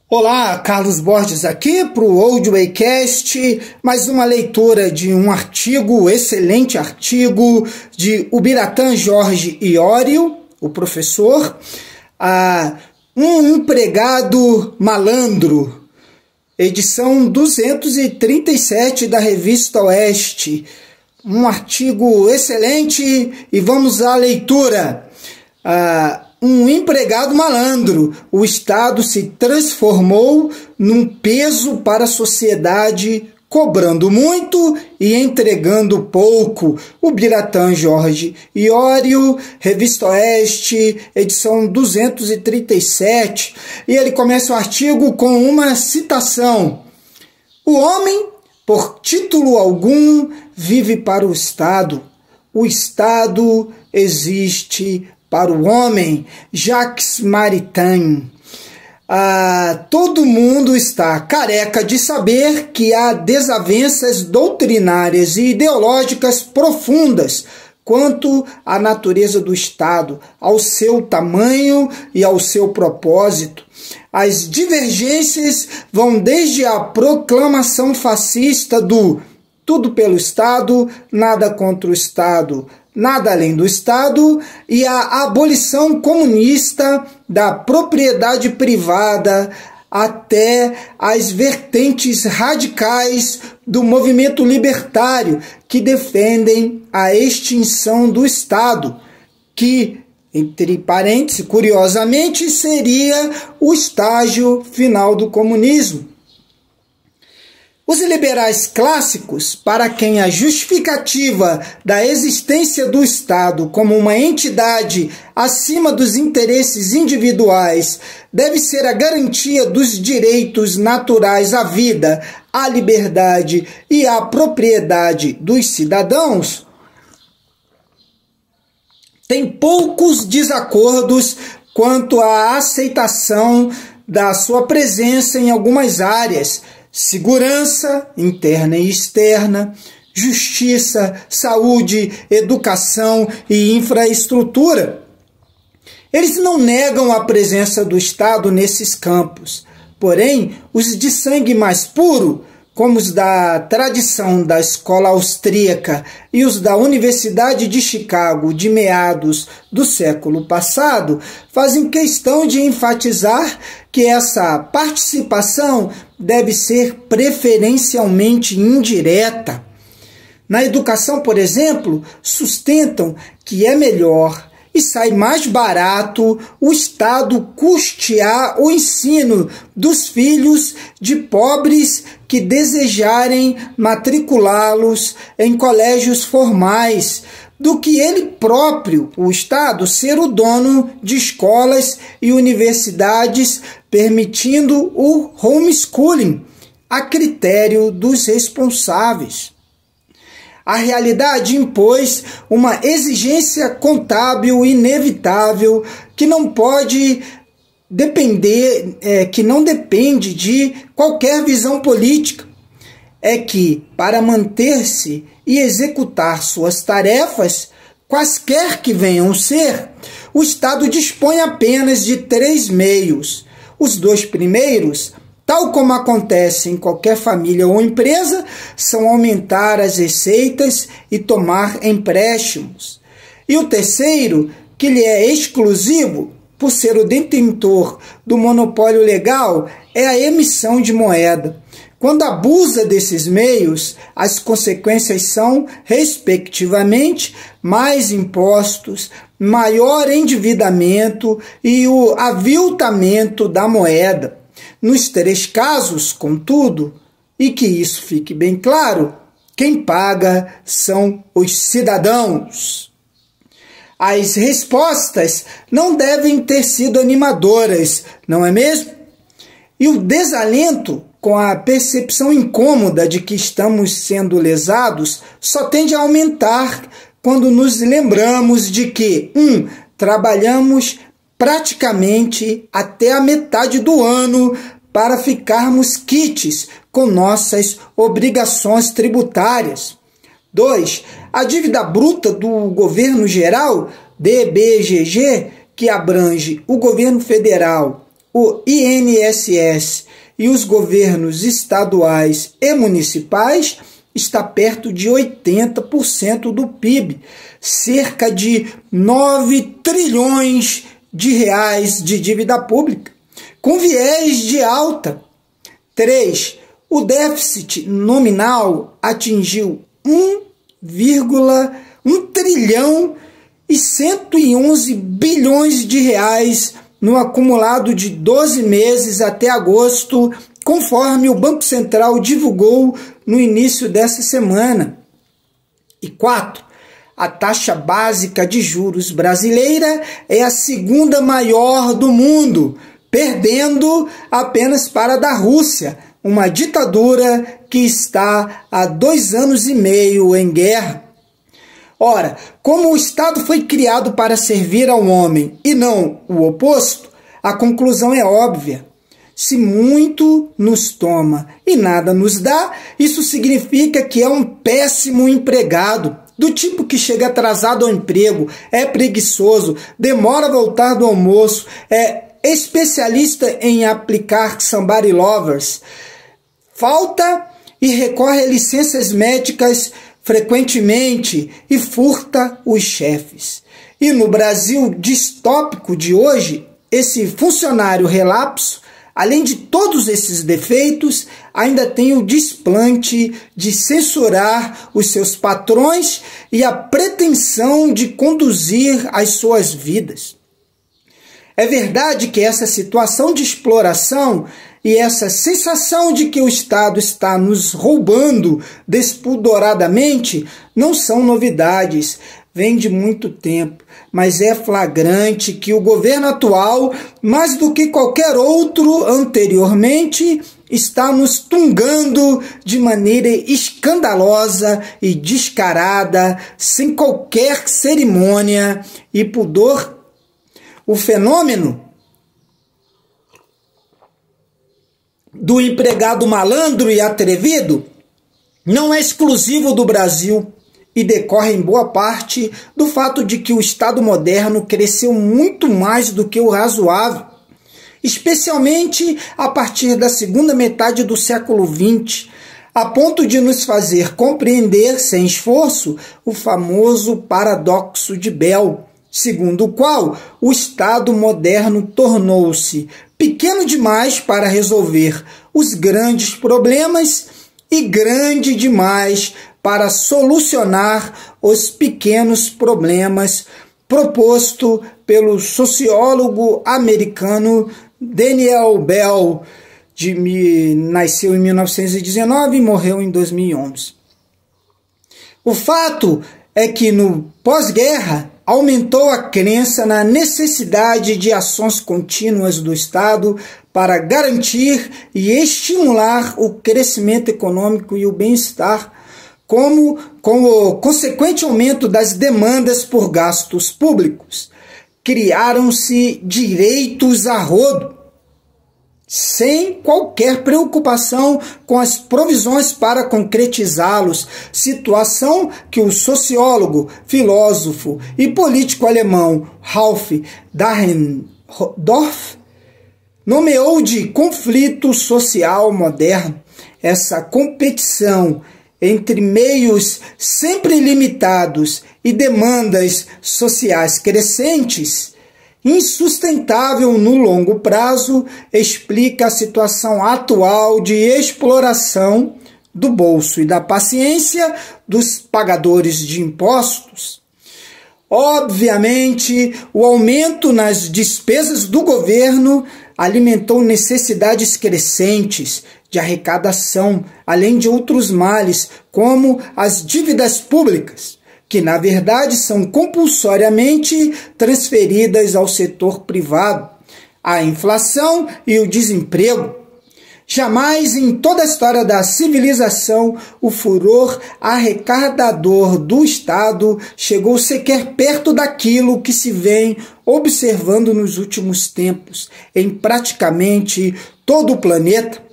Olá, Carlos Borges aqui para o Old Waycast, mais uma leitura de um artigo, excelente artigo, de Ubiratã Jorge Iorio, o professor, Um Empregado Malandro, edição 237 da Revista Oeste. Um artigo excelente e vamos à leitura. Um empregado malandro. O Estado se transformou num peso para a sociedade, cobrando muito e entregando pouco. Ubiratã Jorge Iorio, Revista Oeste, edição 237. E ele começa o artigo com uma citação. O homem, por título algum, vive para o Estado. O Estado existe para o homem. Jacques Maritain. Todo mundo está careca de saber que há desavenças doutrinárias e ideológicas profundas quanto à natureza do Estado, ao seu tamanho e ao seu propósito. As divergências vão desde a proclamação fascista do tudo pelo Estado, nada contra o Estado, nada além do Estado, e a abolição comunista da propriedade privada, até as vertentes radicais do movimento libertário que defendem a extinção do Estado, que, entre parênteses, curiosamente, seria o estágio final do comunismo. Os liberais clássicos, para quem a justificativa da existência do Estado como uma entidade acima dos interesses individuais deve ser a garantia dos direitos naturais à vida, à liberdade e à propriedade dos cidadãos, tem poucos desacordos quanto à aceitação da sua presença em algumas áreas: segurança interna e externa, justiça, saúde, educação e infraestrutura. Eles não negam a presença do Estado nesses campos, porém, os de sangue mais puro, como os da tradição da escola austríaca e os da Universidade de Chicago de meados do século passado, fazem questão de enfatizar que essa participação deve ser preferencialmente indireta. Na educação, por exemplo, sustentam que é melhor e sai mais barato o Estado custear o ensino dos filhos de pobres que desejarem matriculá-los em colégios formais, do que ele próprio, o Estado, ser o dono de escolas e universidades, permitindo o homeschooling a critério dos responsáveis. A realidade impôs uma exigência contábil inevitável que não pode depender, que não depende de qualquer visão política. É que, para manter-se e executar suas tarefas, quaisquer que venham ser, o Estado dispõe apenas de 3 meios. Os 2 primeiros, tal como acontece em qualquer família ou empresa, são aumentar as receitas e tomar empréstimos. E o terceiro, que lhe é exclusivo, por ser o detentor do monopólio legal, é a emissão de moeda. Quando abusa desses meios, as consequências são, respectivamente, mais impostos, maior endividamento e o aviltamento da moeda. Nos 3 casos, contudo, e que isso fique bem claro, quem paga são os cidadãos. As respostas não devem ter sido animadoras, não é mesmo? E o desalento, com a percepção incômoda de que estamos sendo lesados, só tende a aumentar quando nos lembramos de que, trabalhamos praticamente até a metade do ano para ficarmos quites com nossas obrigações tributárias. 2. A dívida bruta do governo geral, DBGG, que abrange o governo federal, o INSS e os governos estaduais e municipais está perto de 80% do PIB, cerca de 9 trilhões de reais de dívida pública, com viés de alta. 3. O déficit nominal atingiu 1 trilhão e 111 bilhões de reais no acumulado de 12 meses até agosto, conforme o Banco Central divulgou no início dessa semana. E 4. A taxa básica de juros brasileira é a segunda maior do mundo, perdendo apenas para a da Rússia, uma ditadura que está há 2 anos e meio em guerra. Ora, como o Estado foi criado para servir ao homem e não o oposto, a conclusão é óbvia. Se muito nos toma e nada nos dá, isso significa que é um péssimo empregado, do tipo que chega atrasado ao emprego, é preguiçoso, demora a voltar do almoço, é especialista em aplicar somebody lovers, falta e recorre a licenças médicas frequentemente e furta os chefes. E no Brasil distópico de hoje, esse funcionário relapso, além de todos esses defeitos, ainda tem o desplante de censurar os seus patrões e a pretensão de conduzir as suas vidas. É verdade que essa situação de exploração e essa sensação de que o Estado está nos roubando despudoradamente não são novidades, vem de muito tempo, mas é flagrante que o governo atual, mais do que qualquer outro anteriormente, está nos tungando de maneira escandalosa e descarada, sem qualquer cerimônia e pudor. O fenômeno do empregado malandro e atrevido não é exclusivo do Brasil e decorre em boa parte do fato de que o Estado moderno cresceu muito mais do que o razoável, especialmente a partir da segunda metade do século XX, a ponto de nos fazer compreender sem esforço o famoso paradoxo de Bell, segundo o qual o Estado moderno tornou-se pequeno demais para resolver os grandes problemas e grande demais para solucionar os pequenos problemas, proposto pelo sociólogo americano Daniel Bell, nasceu em 1919 e morreu em 2011. O fato é que no pós-guerra aumentou a crença na necessidade de ações contínuas do Estado para garantir e estimular o crescimento econômico e o bem-estar, como com o consequente aumento das demandas por gastos públicos. Criaram-se direitos a rodo, sem qualquer preocupação com as provisões para concretizá-los, situação que o sociólogo, filósofo e político alemão Ralph Dahrendorf nomeou de conflito social moderno. Essa competição entre meios sempre limitados e demandas sociais crescentes, insustentável no longo prazo, explica a situação atual de exploração do bolso e da paciência dos pagadores de impostos. Obviamente, o aumento nas despesas do governo alimentou necessidades crescentes de arrecadação, além de outros males, como as dívidas públicas, que na verdade são compulsoriamente transferidas ao setor privado, a inflação e o desemprego. Jamais em toda a história da civilização o furor arrecadador do Estado chegou sequer perto daquilo que se vem observando nos últimos tempos em praticamente todo o planeta.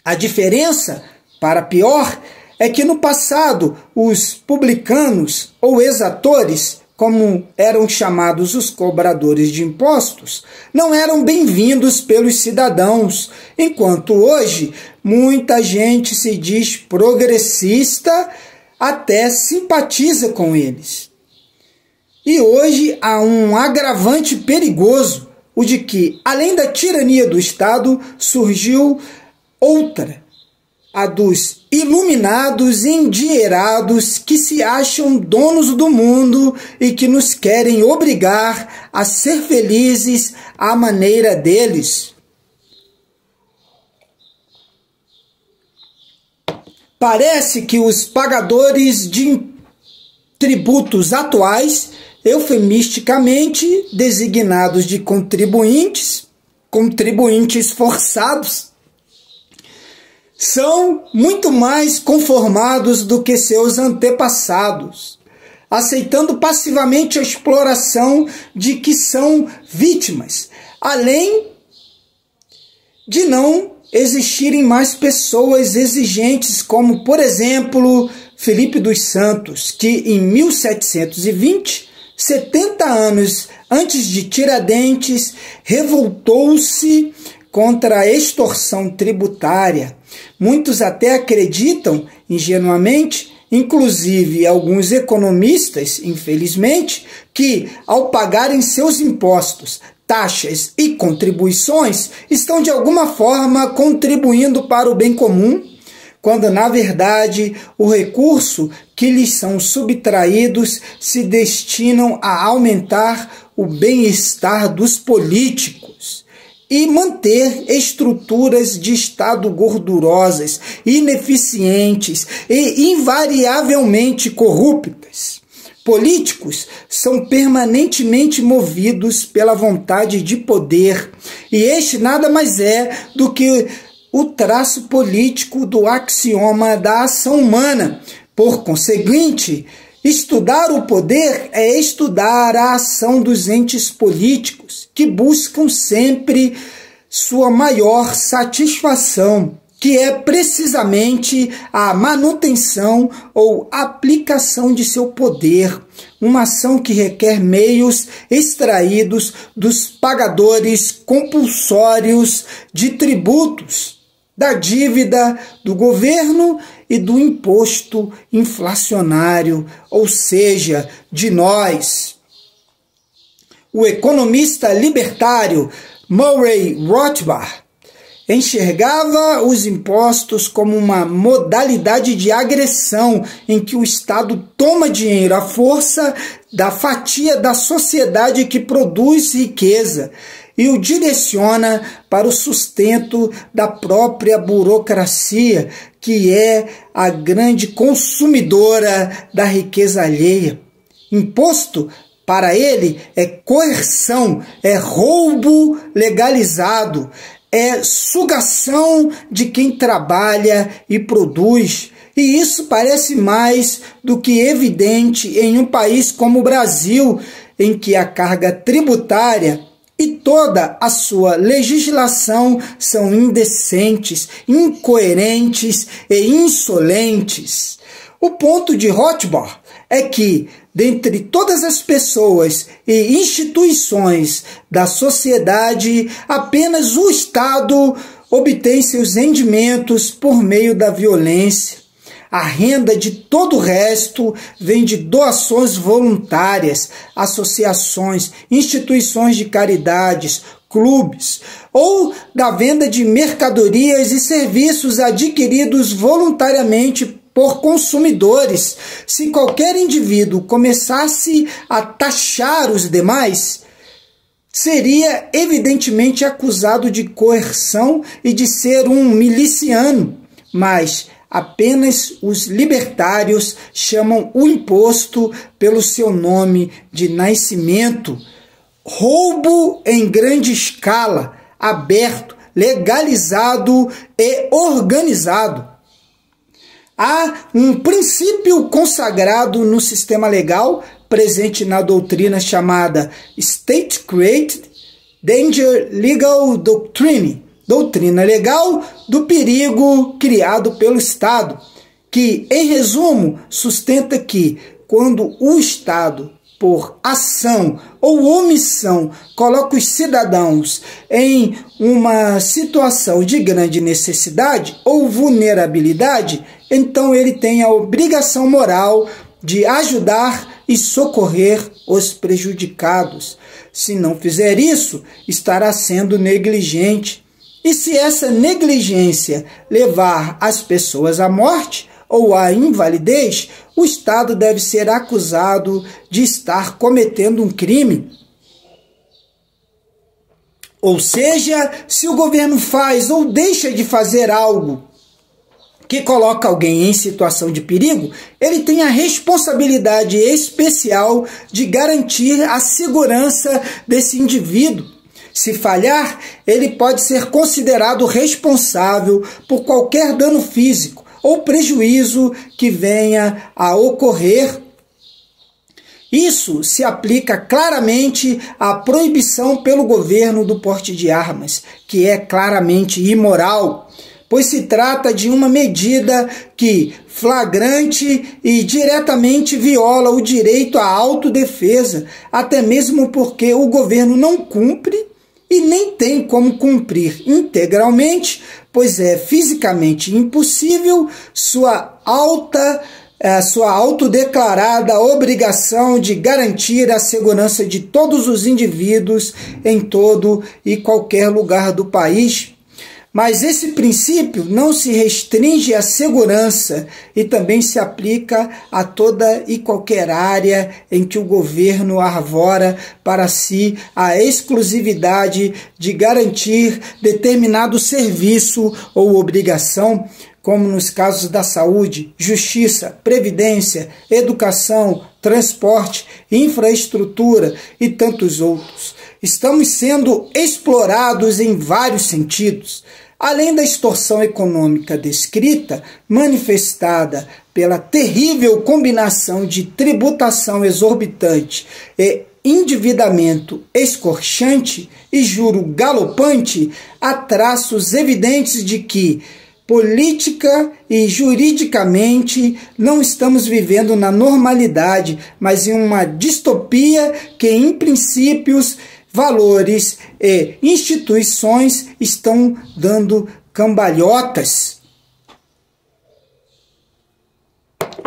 A diferença, para pior, é que no passado os publicanos ou exatores, como eram chamados os cobradores de impostos, não eram bem-vindos pelos cidadãos, enquanto hoje muita gente se diz progressista, até simpatiza com eles. E hoje há um agravante perigoso, o de que, além da tirania do Estado, surgiu outra, a dos iluminados e endinheirados que se acham donos do mundo e que nos querem obrigar a ser felizes à maneira deles. Parece que os pagadores de tributos atuais, eufemisticamente designados de contribuintes forçados, são muito mais conformados do que seus antepassados, aceitando passivamente a exploração de que são vítimas, além de não existirem mais pessoas exigentes, como, por exemplo, Felipe dos Santos, que em 1720, 70 anos antes de Tiradentes, revoltou-se contra a extorsão tributária. Muitos até acreditam, ingenuamente, inclusive alguns economistas, infelizmente, que ao pagarem seus impostos, taxas e contribuições, estão de alguma forma contribuindo para o bem comum, quando na verdade o recurso que lhes são subtraídos se destinam a aumentar o bem-estar dos políticos e manter estruturas de Estado gordurosas, ineficientes e invariavelmente corruptas. Políticos são permanentemente movidos pela vontade de poder, e este nada mais é do que o traço político do axioma da ação humana. Por conseguinte, estudar o poder é estudar a ação dos entes políticos, que buscam sempre sua maior satisfação, que é precisamente a manutenção ou aplicação de seu poder, uma ação que requer meios extraídos dos pagadores compulsórios de tributos, da dívida do governo e do imposto inflacionário, ou seja, de nós. O economista libertário Murray Rothbard enxergava os impostos como uma modalidade de agressão em que o Estado toma dinheiro à força da fatia da sociedade que produz riqueza e o direciona para o sustento da própria burocracia, que é a grande consumidora da riqueza alheia. Imposto, para ele, é coerção, é roubo legalizado, é sugação de quem trabalha e produz. E isso parece mais do que evidente em um país como o Brasil, em que a carga tributária e toda a sua legislação são indecentes, incoerentes e insolentes. O ponto de Rothbard é que, dentre todas as pessoas e instituições da sociedade, apenas o Estado obtém seus rendimentos por meio da violência. A renda de todo o resto vem de doações voluntárias, associações, instituições de caridades, clubes, ou da venda de mercadorias e serviços adquiridos voluntariamente por consumidores. Se qualquer indivíduo começasse a taxar os demais, seria evidentemente acusado de coerção e de ser um miliciano, mas apenas os libertários chamam o imposto pelo seu nome de nascimento: roubo em grande escala, aberto, legalizado e organizado. Há um princípio consagrado no sistema legal, presente na doutrina chamada State Created Danger Legal Doctrine, doutrina legal do perigo criado pelo Estado, que, em resumo, sustenta que, quando o Estado por ação ou omissão, coloca os cidadãos em uma situação de grande necessidade ou vulnerabilidade, então ele tem a obrigação moral de ajudar e socorrer os prejudicados. Se não fizer isso, estará sendo negligente. E se essa negligência levar as pessoas à morte ou à invalidez, o Estado deve ser acusado de estar cometendo um crime. Ou seja, se o governo faz ou deixa de fazer algo que coloca alguém em situação de perigo, ele tem a responsabilidade especial de garantir a segurança desse indivíduo. Se falhar, ele pode ser considerado responsável por qualquer dano físico ou prejuízo que venha a ocorrer. Isso se aplica claramente à proibição pelo governo do porte de armas, que é claramente imoral, pois se trata de uma medida que flagrante e diretamente viola o direito à autodefesa, até mesmo porque o governo não cumpre e nem tem como cumprir integralmente, pois é fisicamente impossível sua autodeclarada obrigação de garantir a segurança de todos os indivíduos em todo e qualquer lugar do país. Mas esse princípio não se restringe à segurança e também se aplica a toda e qualquer área em que o governo arvora para si a exclusividade de garantir determinado serviço ou obrigação, como nos casos da saúde, justiça, previdência, educação, transporte, infraestrutura e tantos outros. Estamos sendo explorados em vários sentidos. Além da extorsão econômica descrita, manifestada pela terrível combinação de tributação exorbitante e endividamento escorchante e juro galopante, há traços evidentes de que, política e juridicamente, não estamos vivendo na normalidade, mas em uma distopia que, em princípios, valores e instituições estão dando cambalhotas.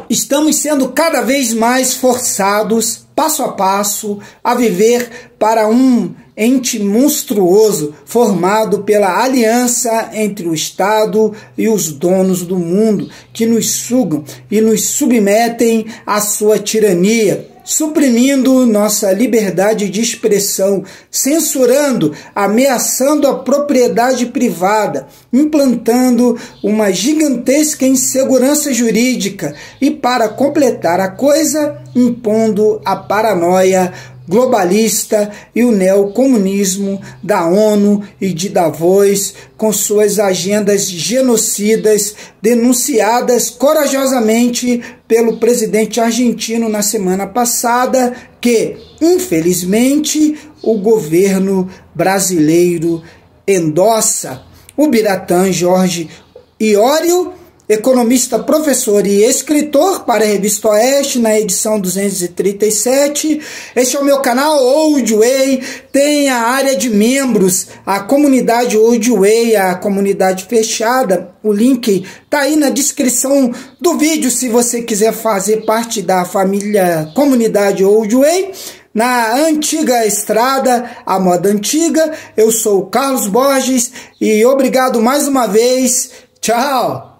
Estamos sendo cada vez mais forçados, passo a passo, a viver para um ente monstruoso formado pela aliança entre o Estado e os donos do mundo, que nos sugam e nos submetem à sua tirania, suprimindo nossa liberdade de expressão, censurando, ameaçando a propriedade privada, implantando uma gigantesca insegurança jurídica e, para completar a coisa, impondo a paranoia globalista e o neocomunismo da ONU e de Davos, com suas agendas genocidas denunciadas corajosamente pelo presidente argentino na semana passada, que, infelizmente, o governo brasileiro endossa. O Biratã Jorge Iorio, economista, professor e escritor, para a Revista Oeste, na edição 237. Este é o meu canal Oldway, tem a área de membros, a comunidade Oldway, a comunidade fechada. O link está aí na descrição do vídeo, se você quiser fazer parte da família comunidade Oldway. Na antiga estrada, a moda antiga, eu sou o Carlos Borges e obrigado mais uma vez. Tchau!